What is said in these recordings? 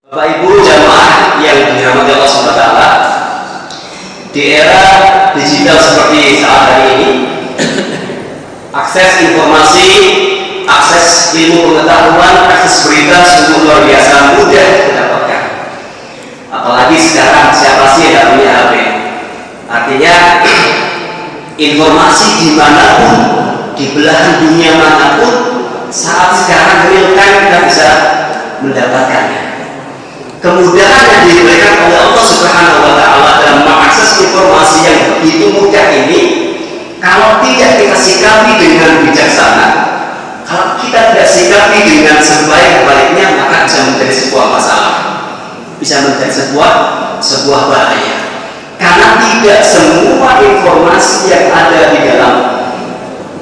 Bapak Ibu jamaah yang dirahmati Allah SWT, di era digital seperti saat hari ini, akses informasi, akses ilmu pengetahuan, akses berita sungguh luar biasa mudah didapatkan. Apalagi sekarang siapa sih yang punya HP? Artinya informasi dimanapun, di belahan dunia manapun, saat sekarang real time kita bisa mendapatkannya. Kemudahan yang diberikan oleh Allah Subhanahu wa Ta'ala dalam mengakses informasi yang begitu mudah ini, kalau tidak kita sikapi dengan bijaksana, kalau kita tidak sikapi dengan sebaik-baiknya, maka bisa menjadi sebuah masalah, bisa menjadi sebuah bahaya. Karena tidak semua informasi yang ada di dalam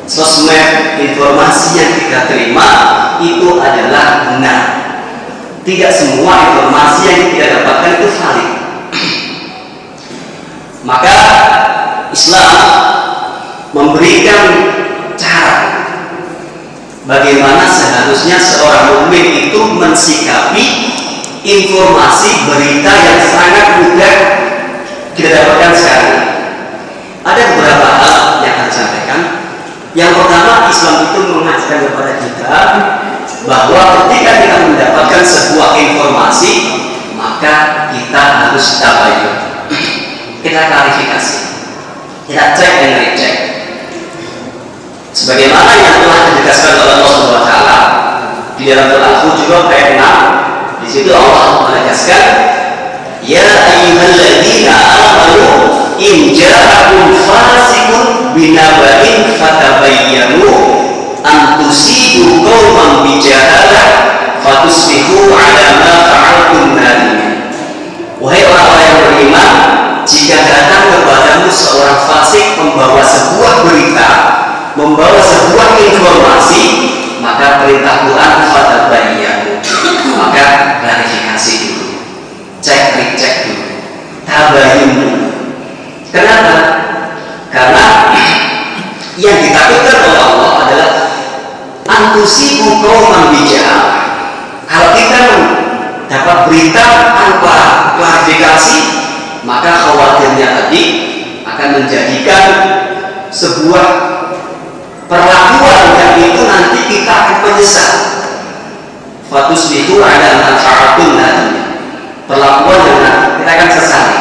sosmed, informasi yang kita terima itu adalah benar. Tidak semua informasi yang kita dapatkan itu valid. Maka Islam memberikan cara bagaimana seharusnya seorang mukmin itu mensikapi informasi berita yang sangat mudah kita dapatkan sekarang. Ada beberapa hal yang akan disampaikan. Yang pertama, Islam itu mengajarkan kepada kita bahwa ketika kita mendapatkan sebuah informasi, maka kita harus tabayun, kita klarifikasi, kita cek dan recek. Sebagaimana yang telah ditegaskan oleh Allah Subhanahu wa Ta'ala di dalam Al-Qur'an juga ayat 6, di situ Allah menegaskan, ya ayyuhalladzina amanu in ja'akum fasiqun binaba'in fatabayyanu an tusibu qauman bijahalah fatusbihu ala ma fa'altum nadimin. Wahai orang-orang yang beriman, jika datang kepadamu seorang fasik membawa sebuah berita, membawa sebuah informasi, maka perintah Quran fatabayyanu, maka klarifikasi dulu, cek recek dulu, tabayun dulu. Kenapa? Karena yang ditakutkan oleh Allah adalah antusibu qauman bijahalah. Kalau kita dapat berita tanpa klarifikasi, maka khawatirnya tadi akan menjadikan sebuah perlakuan yang itu nanti kita akan menyesal. Fatusbihu ala manfa'atun nadim, perlakuan yang kita akan sesali.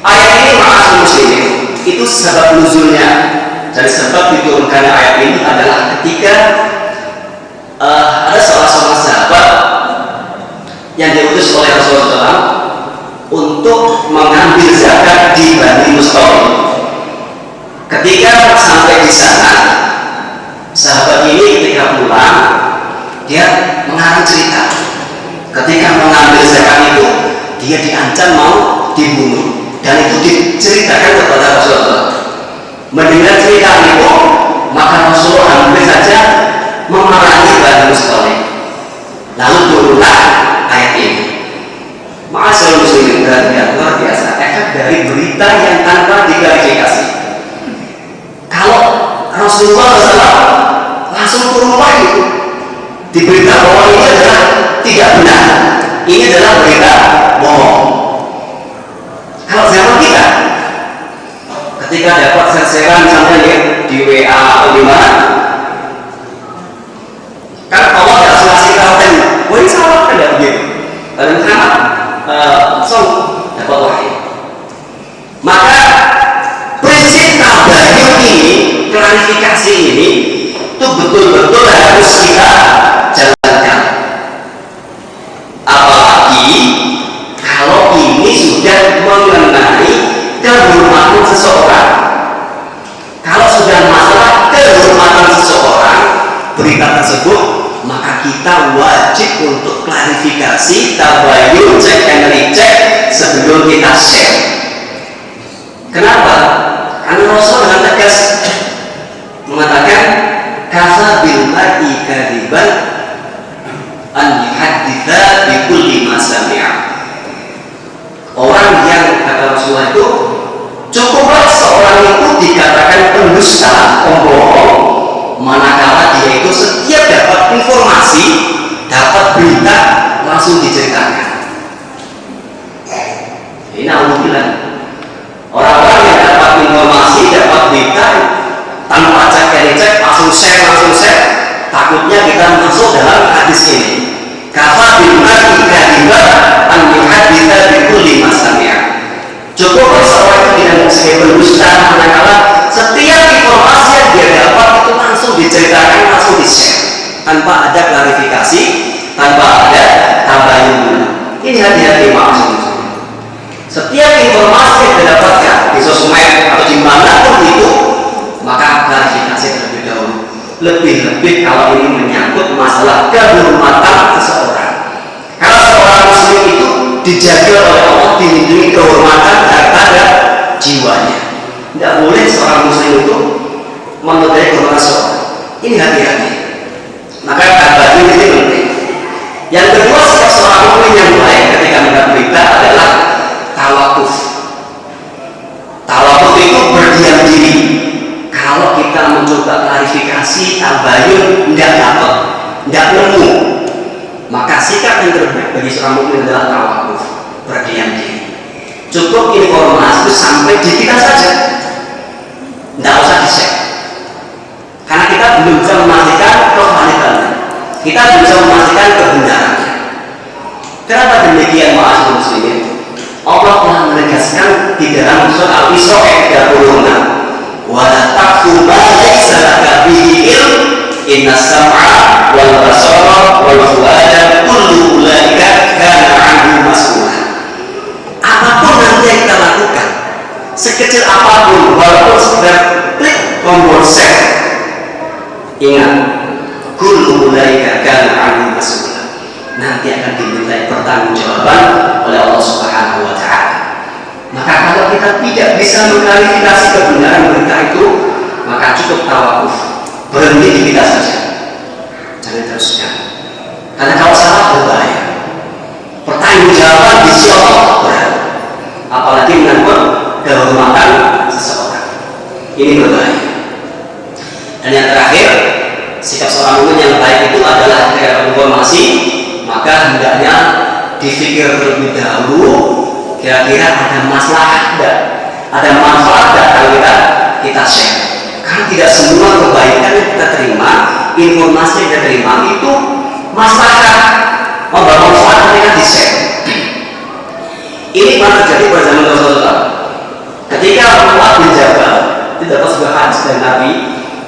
Ayat ini ma'asyiral muslimin, itu sebab nuzulnya. Dan sebab diturunkan ayat ini adalah ketika ada seorang sahabat yang diutus oleh Rasulullah untuk mengambil zakat di Bani Mustaliq. Ketika sampai di sana, sahabat ini ketika pulang, dia mengarang cerita. Ketika mengambil zakat itu, dia diancam mau dibunuh, dan itu diceritakan kepada Rasulullah. Mendengar cerita itu, maka Rasulullah hampir saja memarahi Bani Mustaliq. Lalu turunlah ayat ini. Ma'asyiral muslimin, luar biasa efek dari berita yang tanpa diklarifikasi. Kalau Rasulullah SAW langsung turun wahyu, diberitahu bahwa ini adalah tidak benar, ini adalah berita bohong. Kalau zaman kita, ketika dapat serseran misalnya di WA atau di mana, kan Allah tidak langsung tahu kan, wah ini salah kan, tidak begitu. Dan Muhammad dapat wahyu. Maka prinsip tabayun ini, klarifikasi ini, itu betul-betul harus kita jalankan. Apalagi kalau ini sudah mengenai kehormatan seseorang. Kalau sudah masalah kehormatan seseorang, berita tersebut, maka kita wajib untuk klarifikasi, tabayun, cek dan recek sebelum kita share. Kenapa? Karena Rasul dengan tegas mengatakan, kafa bil mar'i kadiban an yuhadditha bi kulli ma sami'a. Orang yang, kata Rasulullah itu, cukuplah seorang itu dikatakan pendusta, pembohong, manakala dia itu setiap dapat informasi, dapat berita langsung diceritakan. Ini alhamdulillah. Orang-orang yang dapat informasi, dapat berita tanpa cek langsung share, takutnya kita masuk dalam hadis ini. Kafa bil mar'i kadiba an yuhadditha bi kulli ma sami'a. Cukup seorang itu tidak sebagai pendusta manakala setiap informasi yang dia dapat itu langsung diceritakan, langsung di-share tanpa ada klarifikasi, tanpa ada tabayun. Ini hati-hati maksudnya. Setiap informasi yang didapatkan di sosmed atau di manapun itu, maka klarifikasi terlebih dahulu. Lebih-lebih kalau ini menyangkut masalah kehormatan seseorang. Kalau seorang muslim itu dijaga oleh Allah, dilindungi kehormatan harta dan jiwanya. Tidak boleh seorang muslim itu menodai kehormatan seorang. Ini hati-hati. Maka kabar ini penting. Yang kedua, sikap seorang mukmin yang baik ketika mendapat berita adalah tawakuf. Tawakuf itu berdiam diri. Kalau kita mencoba klarifikasi, tabayun, tidak dapat, tidak nemu, maka sikap yang terbaik bagi seorang mukmin adalah tawakuf, berdiam diri. Cukup informasi sampai di kita saja, tidak usah di-share. Karena kita belum bisa memastikan kevalidannya, kita belum bisa memastikan kebenarannya. Kenapa demikian, ma'asyiral muslimin? Allah telah menegaskan di dalam surat Al-Isra ayat 36. Wala taqfu ma laysa laka bihi ilm innas sam'a wal basara wal fuada kullu ulaika kana 'anhu mas'ula. Apapun nanti yang kita lakukan, sekecil apapun, walaupun sekedar klik tombol share, ingat, kullu ulaika kana 'anhu mas'ula. Nanti akan dimintai pertanggungjawaban oleh Allah Subhanahu wa taala. Maka kalau kita tidak bisa mengklarifikasi kebenaran berita itu, maka cukup tawakuf, berhenti di kita saja, jangan teruskan. Karena kalau salah berbahaya. Pertanggungjawaban di sisi Allah berat, apalagi menyangkut kehormatan seseorang. Ini berbahaya. Dan yang terakhir, sikap seorang mukmin yang baik itu adalah ketika informasi, maka hendaknya dipikir terlebih dahulu. Kira-kira ada masalah enggak? Ada manfaat enggak kalau kita share? Karena tidak semua kebaikan yang kita terima, informasi yang kita terima itu masalah membawa manfaat ketika di-share. Ini pernah terjadi pada zaman Rasulullah. Ketika Mu'adz bin Jabal, itu dapat sebuah hadis dari Nabi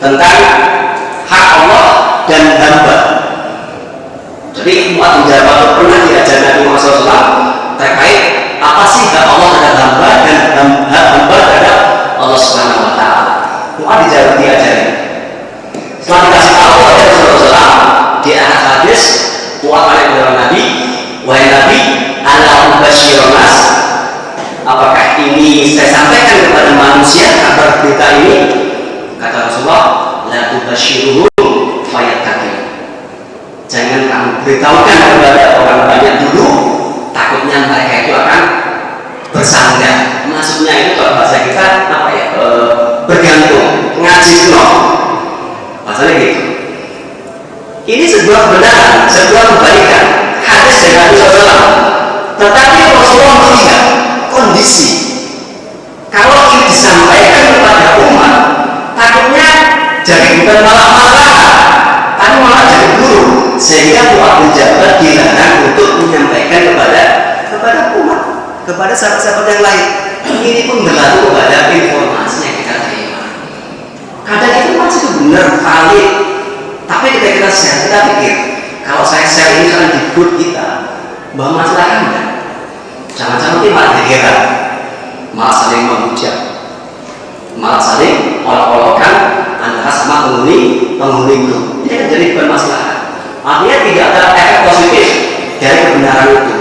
tentang hak Allah dan hamba. Jadi Mu'adz bin Jabal itu pernah diajar Nabi Muhammad SAW terkait apa sih hak Allah terhadap hamba dan hak hamba terhadap Allah Subhanahu wa taala. Mu'adz diajari. Setelah dikasih tahu oleh Rasulullah di akhir hadis, Mu'adz kepada Nabi, wahai Nabi, ala ubasyirun nas, apakah ini saya sampaikan kepada manusia kabar berita ini? Kata Rasulullah, la tubasyiruhum fayattaqi. Jangan kamu beritahukan kepada orang banyak dulu, takutnya mereka itu akan bersandar. Maksudnya itu kalau bahasa kita apa ya? Bergantung, ngaji no. Bahasanya gitu. Ini sebuah kebenaran, sebuah kebaikan. Hadis dari Nabi SAW. Tetapi Rasulullah melihat kondisi. Kalau ini disampaikan kepada umat, takutnya jadi bukan malah masalah, tapi malah jadi buruk. Sehingga Mu'adz bin Jabal dilarang untuk menyampaikan kepada umat, kepada sahabat-sahabat yang lain. Ini pun berlaku kepada informasi yang kita terima. Kadang informasi itu benar, valid, tapi ketika kita share, kita pikir kalau saya share ini misalnya di grup kita, bahwa masalah Anda, jangan-jangan nanti malah heran, malah saling menghujat, malah saling olok-olokan antara sama penghuni grup. Ini kan jadi bukan masalah. Artinya tidak ada efek positif dari kebenaran itu.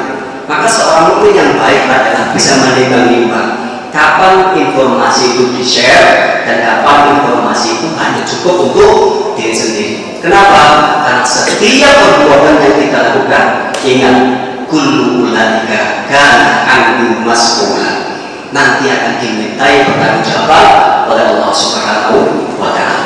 Maka seorang mukmin yang baik adalah bisa menimbang-nimbang kapan informasi itu di-share dan kapan informasi itu hanya cukup untuk diri sendiri. Kenapa? Karena setiap perbuatan yang kita lakukan, ingat, kullu ulaika kana anhu mas'ula, nanti akan dimintai pertanggungjawaban oleh Allah Subhanahu wa taala.